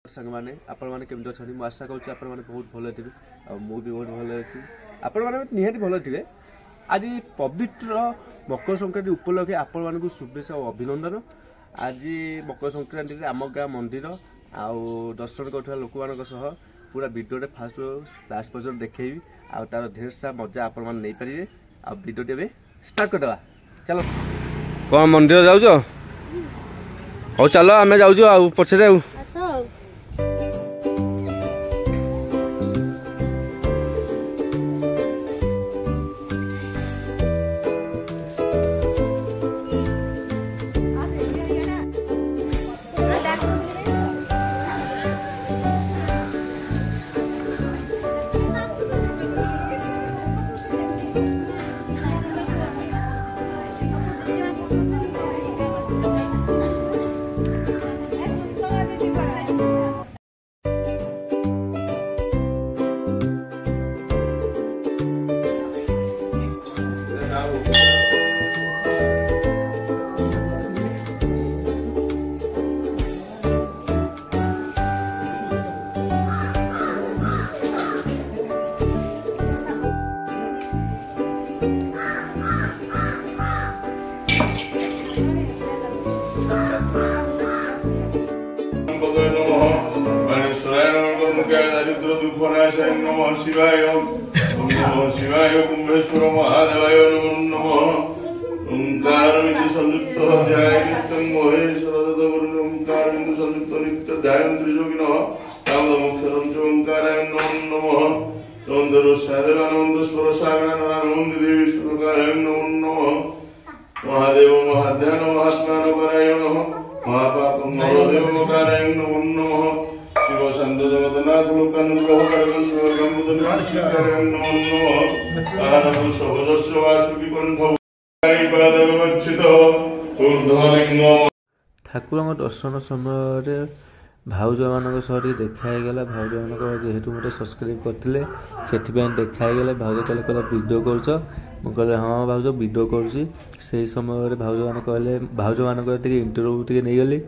सांग मैंने आपण मैंने केमती अच्छा मुझे आशा करुँच आप बहुत भल थे भी बहुत भल अच्छी आपण मैंने निहाती भल थे। आज पवित्र मकर संक्रांति उपलक्षे आपण मानक शुभेच्छा और अभिनंदन। आज मकर संक्रांति आम गाँ मंदिर आउ दर्शन कर लोक मान पूरा वीडियो फास्ट लास्ट पर्यटन देखी आ तार ढेर सा मजा आपण मैंने नहीं पारे आ वीडियो स्टार्ट करदे। चलो कौन मंदिर जाऊ हो चलो आम जाऊ पछे जाऊ। नमः शिवाय कुंभेश्वर महादेवाय नमः ओंकारमिति संयुक्त ध्यायितं महेश्वर ओंकारमिति संयुक्त नित्य ध्यानं त्रियोगिनः तामदमुख्यं च ओंकाराय नमः नमो साधनानंद स्वर सागरानंद देवी स्वकाराय नमः महादेव महाध्यान महात्मान कराय नमः महापापं नरदेवकाराय नमः शिव शांत जगन्नाथ लोकानुग्रह करम शिवगंबुदनाशिकाराय नमः आनंद सहजस्य वासुकी कंठ पादवच्छित ऊर्ध्वलिंग। ठाकुर दर्शन समय भाउज मान सह देखागला भाउज मान जेहेतु मत सब्सक्राइब करते से देखागला भाउज कहले वीडियो कर हाँ भाउज वीडियो कर समय भाउज मान कहले भाउज मान इंटरव्यू टे नहीं गली।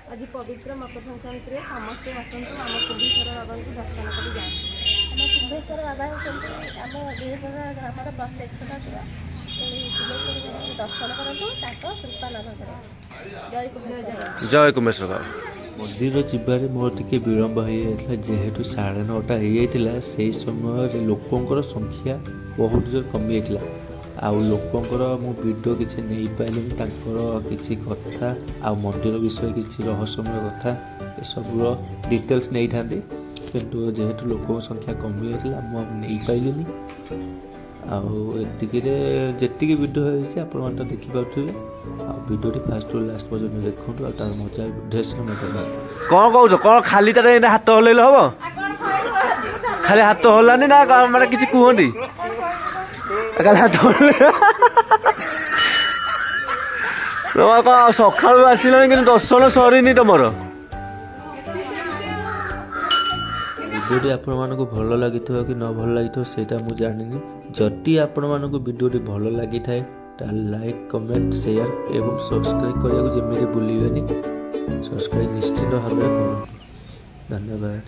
आज पवित्र मकर संक्रांति में समस्ते आसतु आम कुंभेश्वर बाबा को दर्शन कर जाए। आम कुंभेश्वर बाबा होती आम देहर ग्रामर प्रत्यक्ष दर्शन करूँ कृपा लाभ करें। जय कुंभेश्वर जय कुंभेश्वर बाबा। मंदिर जीवार मोर टे विलम्ब हो जाता जेहेतु 9:30 हो से समय लोकंर संख्या बहुत जोर कमी जाता आउ लोकंर मु वीडियो किसी नहीं पाइली किसी कथा आ मंदिर विषय किसी रहस्यमय कथा ये सब डिटेल्स नहीं था किंतु जेहेतु लोक संख्या कमी जाता मुझे नहीं पाइली आती वीडियो होती देखिपे वीडियो फास्ट लास्ट पर्यटन देखो तार मजा ढेर मजा कौन कौन कौन खाली हाथ हल हम खाली हाथ हलानी ना माने किसी कहती सका आसला कि दर्शन सरीनी तुम वीडियो आपण मानक भल लगी कि न भल लगी सेटा मुझे जानी जदि आपण मानक वीडियो भल लगी थाए लाइक कमेंट शेयर एवं सब्सक्राइब करने को जमी भूलें सब्सक्राइब निश्चित भाव। धन्यवाद।